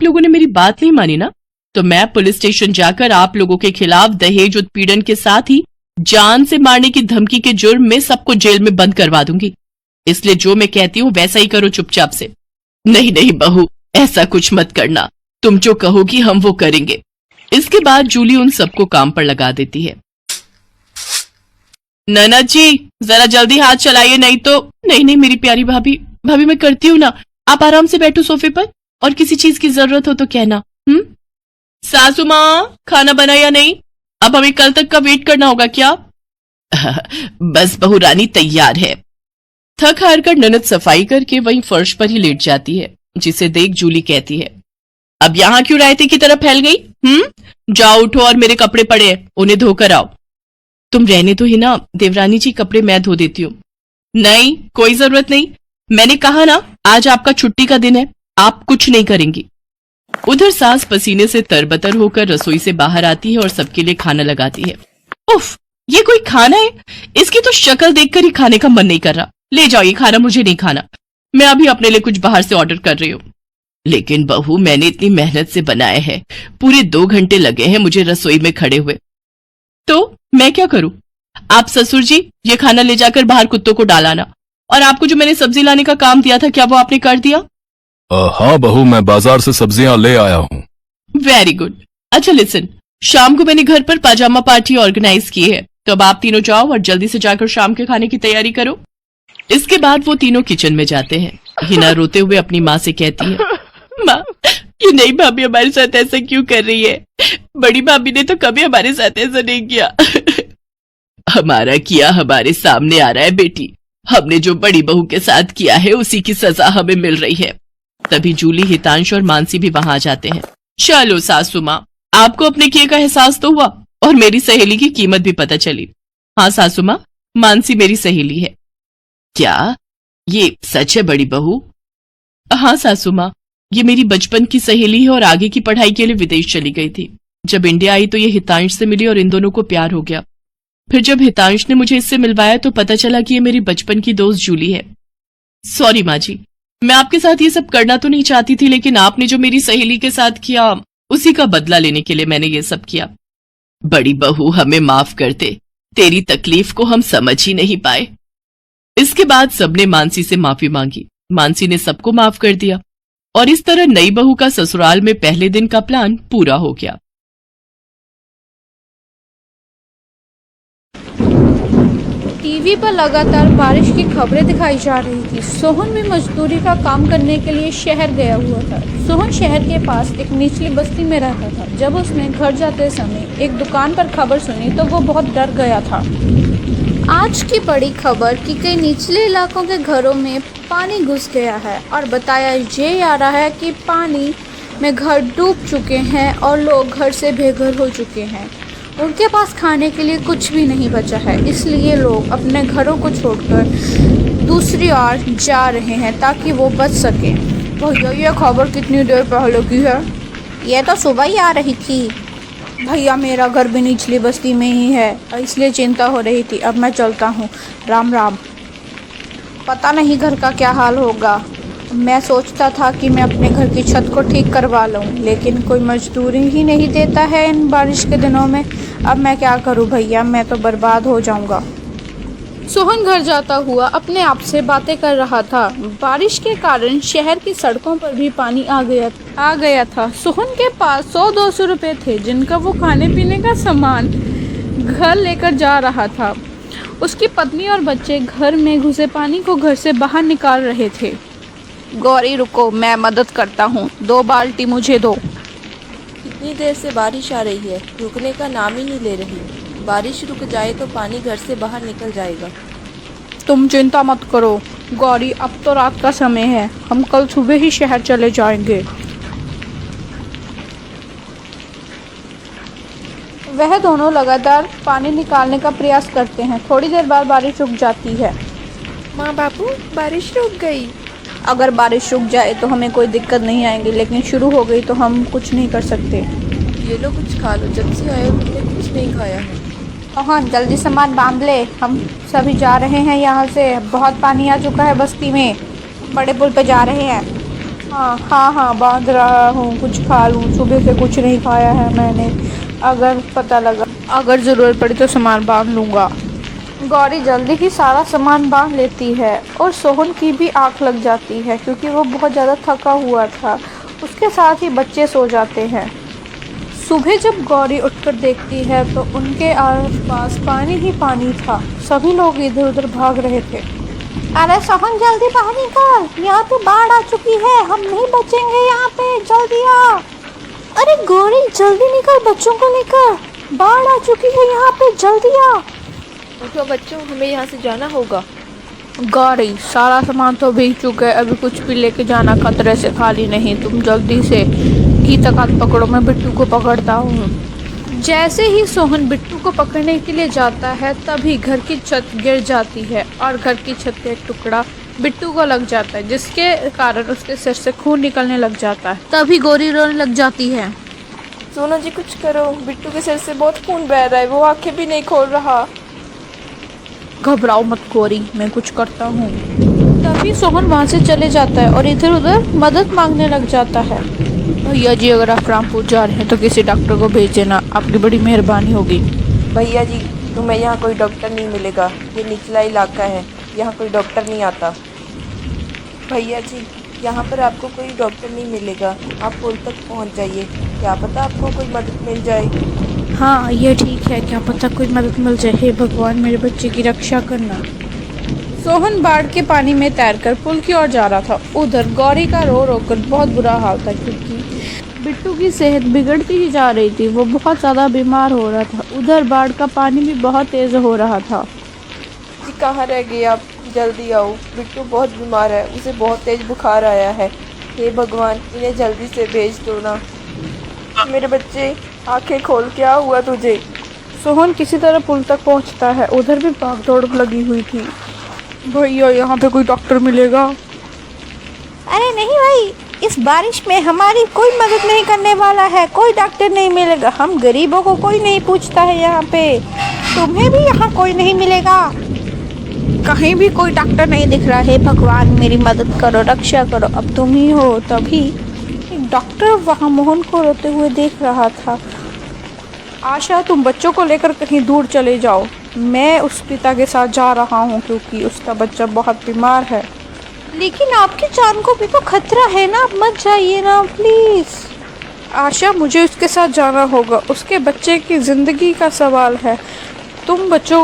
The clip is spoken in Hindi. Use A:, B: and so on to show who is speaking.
A: लोगों ने मेरी बात नहीं मानी ना, तो मैं पुलिस स्टेशन जाकर आप लोगों के खिलाफ दहेज उत्पीड़न के साथ ही जान से मारने की धमकी के जुर्म में सबको जेल में बंद करवा दूंगी। इसलिए जो मैं कहती हूँ वैसा ही करो चुपचाप से। नहीं नहीं बहू, ऐसा कुछ मत करना, तुम जो कहोगी हम वो करेंगे। इसके बाद जूली उन सबको काम पर लगा देती है। ननद जी जरा जल्दी हाथ चलाइए, नहीं तो। नहीं नहीं मेरी प्यारी भाभी, भाभी मैं करती हूँ ना, आप आराम से बैठो सोफे पर, और किसी चीज की जरूरत हो तो कहना। सासू माँ खाना बना या नहीं? अब हमें कल तक का वेट करना होगा क्या? बस बहू रानी तैयार है। थक हार कर ननद सफाई करके वहीं फर्श पर ही लेट जाती है, जिसे देख जूली कहती है, अब यहाँ क्यों रायते की तरह फैल गई? जाओ उठो और मेरे कपड़े पड़े हैं, उन्हें धोकर आओ। तुम रहने तो ही ना देवरानी जी, कपड़े मैं धो देती हूँ। नहीं कोई जरूरत नहीं, मैंने कहा ना आज आपका छुट्टी का दिन है, आप कुछ नहीं करेंगी। उधर सास पसीने से तरबतर होकर रसोई से बाहर आती है और सबके लिए खाना लगाती है। उफ, ये कोई खाना है? इसकी तो शक्ल देखकर ही खाने का मन नहीं कर रहा। ले जाओ ये खाना, मुझे नहीं खाना, मैं अभी अपने लिए कुछ बाहर से ऑर्डर कर रही हूँ। लेकिन बहू मैंने इतनी मेहनत से बनाए हैं, पूरे 2 घंटे लगे हैं मुझे रसोई में खड़े हुए। तो मैं क्या करूं? आप ससुर जी ये खाना ले जाकर बाहर कुत्तों को डालाना, और आपको जो मैंने सब्जी लाने का काम दिया था क्या वो आपने कर दिया?
B: हाँ बहू, मैं बाजार से सब्जियां ले आया हूँ।
A: Very good. अच्छा लिसन, शाम को मैंने घर पर पाजामा पार्टी ऑर्गेनाइज की है, तो अब आप तीनों जाओ और जल्दी से जाकर शाम के खाने की तैयारी करो। इसके बाद वो तीनों किचन में जाते हैं। हिना रोते हुए अपनी माँ से कहती है, माँ ये नई भाभी हमारे साथ ऐसा क्यों कर रही है? बड़ी भाभी ने तो कभी हमारे साथ ऐसा नहीं किया। हमारा किया हमारे सामने आ रहा है बेटी, हमने जो बड़ी बहू के साथ किया है उसी की सजा हमें मिल रही है। तभी जूली, हितांश और मानसी भी वहां आ जाते हैं। चलो सासू माँ, आपको अपने किए का एहसास तो हुआ और मेरी सहेली की कीमत भी पता चली। हाँ सासू माँ, मानसी मेरी सहेली है। क्या ये सच है बड़ी बहू? हाँ सासू माँ, ये मेरी बचपन की सहेली है और आगे की पढ़ाई के लिए विदेश चली गई थी। जब इंडिया आई तो ये हितांश से मिली और इन दोनों को प्यार हो गया। फिर जब हितांश ने मुझे इससे मिलवाया तो पता चला कि ये मेरी बचपन की दोस्त जूली है। सॉरी माँ जी, मैं आपके साथ ये सब करना तो नहीं चाहती थी, लेकिन आपने जो मेरी सहेली के साथ किया उसी का बदला लेने के लिए मैंने ये सब किया। बड़ी बहू हमें माफ कर दे, तेरी तकलीफ को हम समझ ही नहीं पाए। इसके बाद सबने मानसी से माफी मांगी। मानसी ने सबको माफ कर दिया और इस तरह नई बहू का ससुराल में पहले दिन का प्लान पूरा हो गया।
C: टीवी पर लगातार बारिश की खबरें दिखाई जा रही थी। सोहन भी मजदूरी का काम करने के लिए शहर गया हुआ था। सोहन शहर के पास एक निचली बस्ती में रहता था। जब उसने घर जाते समय एक दुकान पर खबर सुनी तो वो बहुत डर गया था। आज की बड़ी खबर कि कई निचले इलाकों के घरों में पानी घुस गया है और बताया ये जा रहा है कि पानी में घर डूब चुके हैं और लोग घर से बेघर हो चुके हैं। उनके पास खाने के लिए कुछ भी नहीं बचा है, इसलिए लोग अपने घरों को छोड़कर दूसरी ओर जा रहे हैं ताकि वो बच सकें। भैया ये खबर कितनी देर पहले की है? ये तो सुबह ही आ रही थी। भैया मेरा घर भी निचली बस्ती में ही है, इसलिए चिंता हो रही थी। अब मैं चलता हूँ, राम राम। पता नहीं घर का क्या हाल होगा। मैं सोचता था कि मैं अपने घर की छत को ठीक करवा लूँ, लेकिन कोई मजदूरी ही नहीं देता है इन बारिश के दिनों में। अब मैं क्या करूँ भैया, मैं तो बर्बाद हो जाऊँगा। सोहन घर जाता हुआ अपने आप से बातें कर रहा था। बारिश के कारण शहर की सड़कों पर भी पानी आ गया था। सोहन के पास 100-200 रुपए थे, जिनका वो खाने पीने का सामान घर लेकर जा रहा था। उसकी पत्नी और बच्चे घर में घुसे पानी को घर से बाहर निकाल रहे थे। गौरी रुको, मैं मदद करता हूँ, 2 बाल्टी मुझे दो।
D: कितनी देर से बारिश आ रही है, रुकने का नाम ही नहीं ले रही। बारिश रुक जाए तो पानी घर से बाहर निकल जाएगा।
C: तुम चिंता मत करो गौरी, अब तो रात का समय है, हम कल सुबह ही शहर चले जाएंगे। वह दोनों लगातार पानी निकालने का प्रयास करते हैं। थोड़ी देर बाद बारिश रुक जाती है।
D: माँ बापू बारिश रुक गई।
C: अगर बारिश रुक जाए तो हमें कोई दिक्कत नहीं आएगी, लेकिन शुरू हो गई तो हम कुछ नहीं कर सकते।
D: ये लो कुछ खा लो, जब से आए हो तुमने कुछ नहीं खाया है।
C: हाँ जल्दी सामान बांध ले, हम सभी जा रहे हैं यहाँ से। बहुत पानी आ चुका है बस्ती में, बड़े पुल पे जा रहे हैं। हाँ बांध रहा हूँ, कुछ खा लूँ, सुबह से कुछ नहीं खाया है मैंने, अगर ज़रूरत पड़ी तो सामान बांध लूँगा। गौरी जल्दी ही सारा सामान बांध लेती है और सोहन की भी आंख लग जाती है क्योंकि वो बहुत ज़्यादा थका हुआ था। उसके साथ ही बच्चे सो जाते हैं। सुबह जब गौरी उठकर देखती है तो उनके आसपास पानी ही पानी था। सभी लोग इधर उधर भाग रहे थे। अरे सोहन जल्दी बाहर निकल, यहाँ पे बाढ़ आ चुकी है, हम नहीं बचेंगे यहाँ पे, जल्दी आ। अरे गौरी जल्दी निकल, बच्चों को लेकर, बाढ़ आ चुकी है यहाँ पे, जल्दी आ।
D: उठो बच्चों, हमें यहाँ से जाना होगा।
C: गौरी सारा सामान तो भीग चुका है, अभी कुछ भी लेके जाना खतरे से खाली नहीं। तुम जल्दी से की तक पकड़ो, मैं बिट्टू को पकड़ता हूँ। जैसे ही सोहन बिट्टू को पकड़ने के लिए जाता है तभी घर की छत गिर जाती है और घर की छत का एक टुकड़ा बिट्टू को लग जाता है, जिसके कारण उसके सिर से खून निकलने लग जाता है। तभी गौरी रोने लग जाती है।
D: सोना जी कुछ करो, बिट्टू के सिर से बहुत खून बह रहा है, वो आंखें भी नहीं खोल रहा।
C: घबराओ मत गौरी, मैं कुछ करता हूँ। तभी सोहन वहाँ से चले जाता है और इधर उधर मदद मांगने लग जाता है। भैया जी अगर आप रामपुर जा रहे हैं तो किसी डॉक्टर को भेज देना, आपकी बड़ी मेहरबानी होगी।
D: भैया जी तुम्हें यहाँ कोई डॉक्टर नहीं मिलेगा, ये निचला इलाका है, यहाँ कोई डॉक्टर नहीं आता। भैया जी यहाँ पर आपको कोई डॉक्टर नहीं मिलेगा, आप पुल तक पहुँच जाइए, क्या पता आपको कोई मदद मिल जाए।
C: हाँ ये ठीक है, क्या पता कोई मदद मिल जाए। हे भगवान मेरे बच्चे की रक्षा करना। सोहन बाढ़ के पानी में तैरकर पुल की ओर जा रहा था। उधर गौरी का रो रो कर बहुत बुरा हाल था क्योंकि बिट्टू की सेहत बिगड़ती ही जा रही थी, वो बहुत ज़्यादा बीमार हो रहा था। उधर बाढ़ का पानी भी बहुत तेज़ हो रहा था।
D: जी कहाँ रह गए आप, जल्दी आओ, बिट्टू बहुत बीमार है, उसे बहुत तेज़ बुखार आया है। हे भगवान इन्हें जल्दी से भेज दो ना। मेरे बच्चे आंखें खोल, क्या हुआ तुझे।
C: सोहन किसी तरह पुल तक पहुंचता है। उधर भी भाग दौड़ लगी हुई थी। भैया यहाँ पे कोई डॉक्टर मिलेगा? अरे नहीं भाई, इस बारिश में हमारी कोई मदद नहीं करने वाला है, कोई डॉक्टर नहीं मिलेगा। हम गरीबों को कोई नहीं पूछता है यहाँ पे। तुम्हें भी यहाँ कोई नहीं मिलेगा, कहीं भी कोई डॉक्टर नहीं दिख रहा है। भगवान मेरी मदद करो, रक्षा करो, अब तुम ही हो। तभी एक डॉक्टर वहाँ मोहन को रोते हुए देख रहा था। आशा तुम बच्चों को लेकर कहीं दूर चले जाओ, मैं उस पिता के साथ जा रहा हूँ क्योंकि उसका बच्चा बहुत बीमार है। लेकिन आपकी जान को भी तो खतरा है ना, आप मत जाइए ना प्लीज़। आशा मुझे उसके साथ जाना होगा, उसके बच्चे की ज़िंदगी का सवाल है। तुम बच्चों